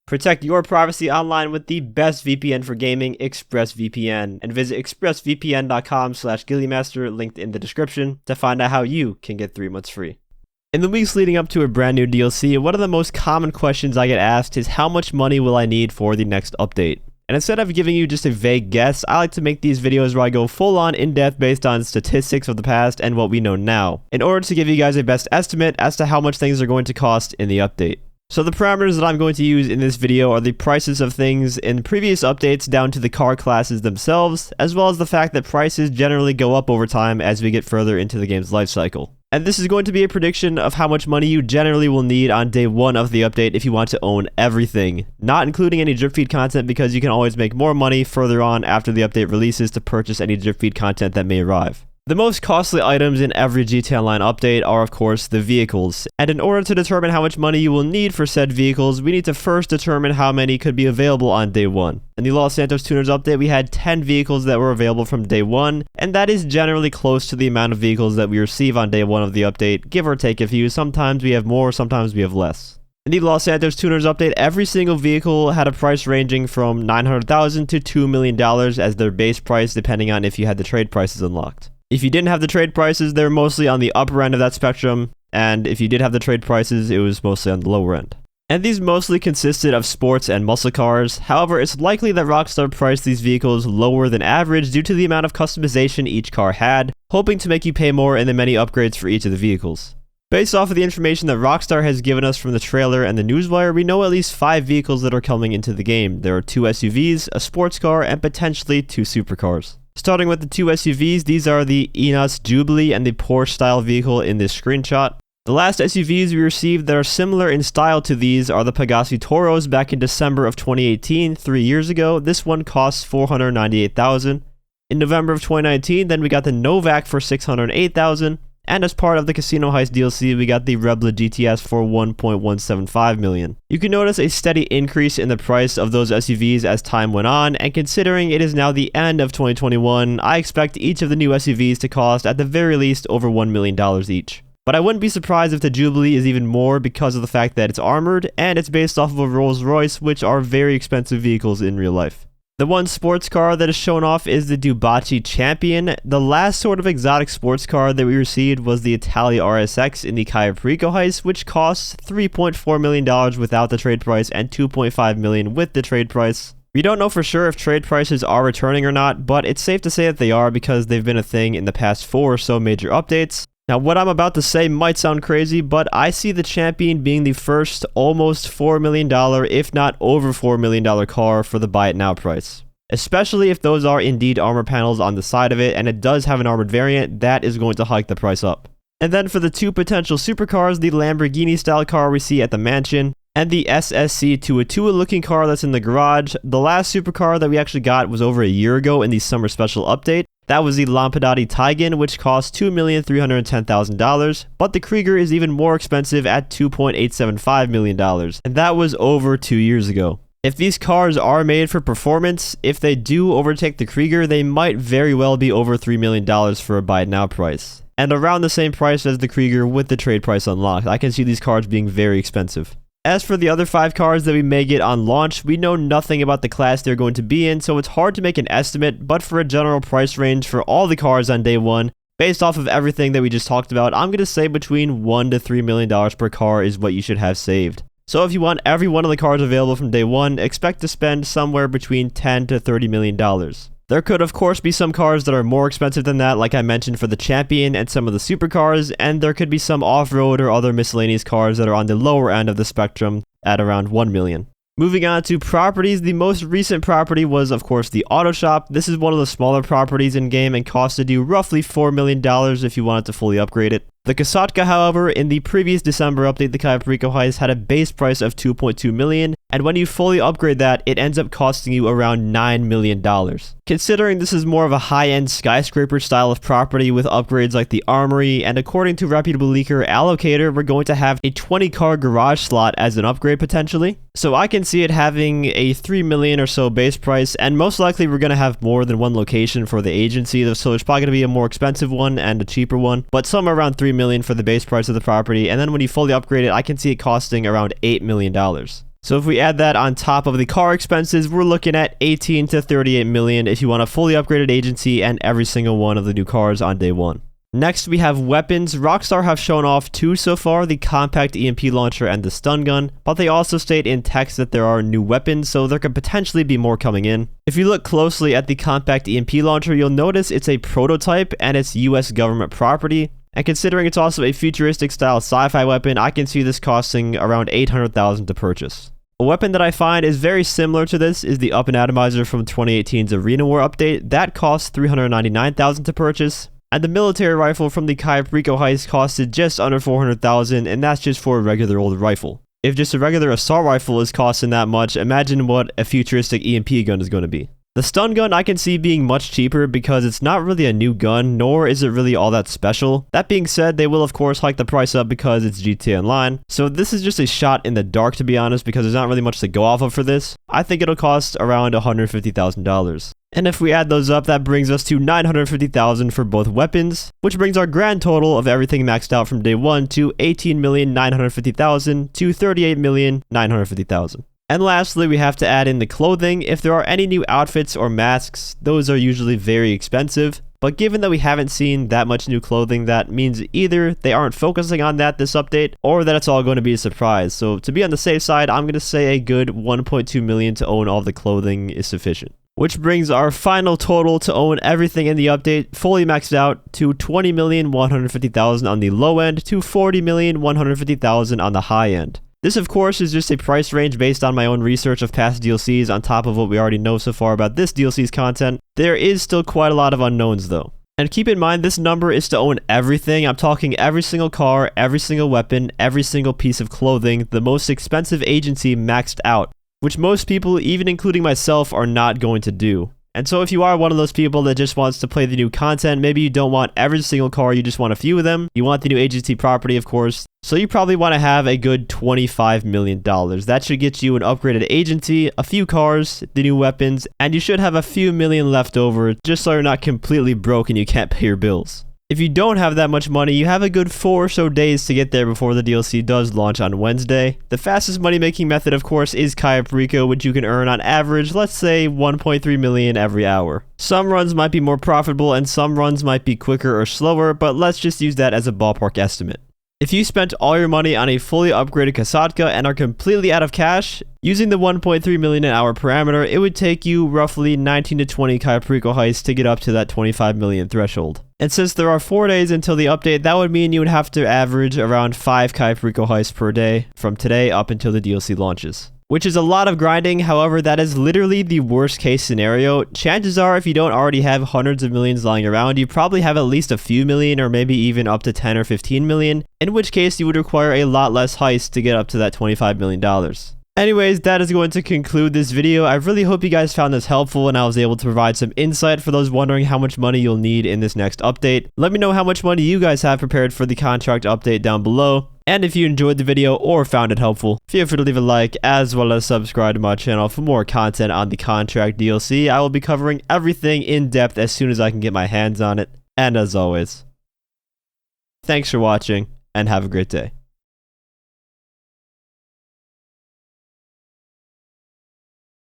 Protect your privacy online with the best VPN for gaming, ExpressVPN, and visit expressvpn.com/ghilliemaster, linked in the description, to find out how you can get 3 months free. In the weeks leading up to a brand new DLC, one of the most common questions I get asked is how much money will I need for the next update? And instead of giving you just a vague guess, I like to make these videos where I go full on in-depth based on statistics of the past and what we know now, in order to give you guys a best estimate as to how much things are going to cost in the update. So the parameters that I'm going to use in this video are the prices of things in previous updates down to the car classes themselves, as well as the fact that prices generally go up over time as we get further into the game's life cycle. And this is going to be a prediction of how much money you generally will need on day 1 of the update if you want to own everything, not including any drip feed content, because you can always make more money further on after the update releases to purchase any drip feed content that may arrive. The most costly items in every GTA Online update are of course the vehicles, and in order to determine how much money you will need for said vehicles, we need to first determine how many could be available on day 1. In the Los Santos Tuners update, we had 10 vehicles that were available from day 1, and that is generally close to the amount of vehicles that we receive on day 1 of the update, give or take a few. Sometimes we have more, sometimes we have less. In the Los Santos Tuners update, every single vehicle had a price ranging from $900,000 to $2 million as their base price, depending on if you had the trade prices unlocked. If you didn't have the trade prices, they're mostly on the upper end of that spectrum, and if you did have the trade prices, it was mostly on the lower end. And these mostly consisted of sports and muscle cars. However, it's likely that Rockstar priced these vehicles lower than average due to the amount of customization each car had, hoping to make you pay more in the many upgrades for each of the vehicles. Based off of the information that Rockstar has given us from the trailer and the newswire, we know at least 5 vehicles that are coming into the game. There are 2 SUVs, a sports car, and potentially 2 supercars. Starting with the 2 SUVs, these are the Enos Jubilee and the Porsche-style vehicle in this screenshot. The last SUVs we received that are similar in style to these are the Pegassi Toros back in December of 2018, 3 years ago. This one costs $498,000. In November of 2019, then we got the Novak for $608,000. And as part of the Casino Heist DLC, we got the Rebla GTS for $1.175 million. You can notice a steady increase in the price of those SUVs as time went on, and considering it is now the end of 2021, I expect each of the new SUVs to cost at the very least over $1 million each. But I wouldn't be surprised if the Jubilee is even more because of the fact that it's armored, and it's based off of a Rolls Royce, which are very expensive vehicles in real life. The one sports car that is shown off is the Ducati Champion. The last sort of exotic sports car that we received was the Italia RSX in the Cayo Perico heist, which costs $3.4 million without the trade price and $2.5 million with the trade price. We don't know for sure if trade prices are returning or not, but it's safe to say that they are because they've been a thing in the past 4 or so major updates. Now, what I'm about to say might sound crazy, but I see the Champion being the first almost $4 million, if not over $4 million car for the buy it now price. Especially if those are indeed armor panels on the side of it, and it does have an armored variant, that is going to hike the price up. And then for the 2 potential supercars, the Lamborghini style car we see at the mansion, and the SSC Tua looking car that's in the garage. The last supercar that we actually got was over a year ago in the summer special update. That was the Lampadati Tigan, which cost $2,310,000, but the Krieger is even more expensive at $2.875 million, and that was over 2 years ago. If these cars are made for performance, if they do overtake the Krieger, they might very well be over $3 million for a buy it now price, and around the same price as the Krieger with the trade price unlocked. I can see these cars being very expensive. As for the other 5 cars that we may get on launch, we know nothing about the class they're going to be in, so it's hard to make an estimate, but for a general price range for all the cars on day 1, based off of everything that we just talked about, I'm going to say between $1 to $3 million per car is what you should have saved. So if you want every one of the cars available from day 1, expect to spend somewhere between $10 to $30 million. There could of course be some cars that are more expensive than that, like I mentioned for the Champion and some of the supercars, and there could be some off-road or other miscellaneous cars that are on the lower end of the spectrum at around $1 million. Moving on to properties, the most recent property was of course the Auto Shop. This is one of the smaller properties in game and costed you roughly $4 million if you wanted to fully upgrade it. The Kasatka, however, in the previous December update, the Cayo Perico heist had a base price of $2.2 million, and when you fully upgrade that, it ends up costing you around $9 million. Considering this is more of a high-end skyscraper style of property with upgrades like the armory, and according to reputable leaker Allocator, we're going to have a 20-car garage slot as an upgrade potentially. So I can see it having a $3 million or so base price, and most likely we're going to have more than one location for the agency, so there's probably going to be a more expensive one and a cheaper one, but somewhere around $3 million for the base price of the property, and then when you fully upgrade it, I can see it costing around $8 million. So if we add that on top of the car expenses, we're looking at 18 to 38 million if you want a fully upgraded agency and every single one of the new cars on day one. Next, we have weapons. Rockstar have shown off two so far, the compact EMP launcher and the stun gun, but they also state in text that there are new weapons, so there could potentially be more coming in. If you look closely at the compact EMP launcher, you'll notice it's a prototype and it's US government property. And considering it's also a futuristic style sci-fi weapon, I can see this costing around 800,000 to purchase. A weapon that I find is very similar to this is the Up and Atomizer from 2018's Arena War update. That costs 399,000 to purchase. And the military rifle from the Cayo Perico heist costed just under 400,000, and that's just for a regular old rifle. If just a regular assault rifle is costing that much, imagine what a futuristic EMP gun is going to be. The stun gun I can see being much cheaper because it's not really a new gun, nor is it really all that special. That being said, they will of course hike the price up because it's GTA Online. So this is just a shot in the dark, to be honest, because there's not really much to go off of for this. I think it'll cost around $150,000. And if we add those up, that brings us to $950,000 for both weapons, which brings our grand total of everything maxed out from day one to $18,950,000 to $38,950,000. And lastly, we have to add in the clothing. If there are any new outfits or masks, those are usually very expensive. But given that we haven't seen that much new clothing, that means either they aren't focusing on that this update, or that it's all going to be a surprise. So to be on the safe side, I'm going to say a good $1.2 million to own all the clothing is sufficient. Which brings our final total to own everything in the update fully maxed out to $20,150,000 on the low end to $40,150,000 on the high end. This of course is just a price range based on my own research of past DLCs on top of what we already know so far about this DLC's content. There is still quite a lot of unknowns though. And keep in mind, this number is to own everything. I'm talking every single car, every single weapon, every single piece of clothing, the most expensive agency maxed out, which most people, even including myself, are not going to do. And so if you are one of those people that just wants to play the new content, maybe you don't want every single car, you just want a few of them. You want the new agency property, of course. So you probably want to have a good $25 million. That should get you an upgraded agency, a few cars, the new weapons, and you should have a few million left over just so you're not completely broke and you can't pay your bills. If you don't have that much money, you have a good 4 or so days to get there before the DLC does launch on Wednesday. The fastest money making method, of course, is Cayo Perico, which you can earn on average, let's say 1.3 million every hour. Some runs might be more profitable and some runs might be quicker or slower, but let's just use that as a ballpark estimate. If you spent all your money on a fully upgraded Kasatka and are completely out of cash, using the 1.3 million an hour parameter, it would take you roughly 19 to 20 Cayo Perico heists to get up to that 25 million threshold. And since there are 4 days until the update, that would mean you would have to average around 5 Cayo Perico heists per day from today up until the DLC launches. Which is a lot of grinding. However, that is literally the worst case scenario. Chances are, if you don't already have hundreds of millions lying around, you probably have at least a few million or maybe even up to 10 or 15 million, in which case you would require a lot less heists to get up to that $25 million. Anyways, that is going to conclude this video. I really hope you guys found this helpful and I was able to provide some insight for those wondering how much money you'll need in this next update. Let me know how much money you guys have prepared for the contract update down below. And if you enjoyed the video or found it helpful, feel free to leave a like as well as subscribe to my channel for more content on the contract DLC. I will be covering everything in depth as soon as I can get my hands on it. And as always, thanks for watching and have a great day.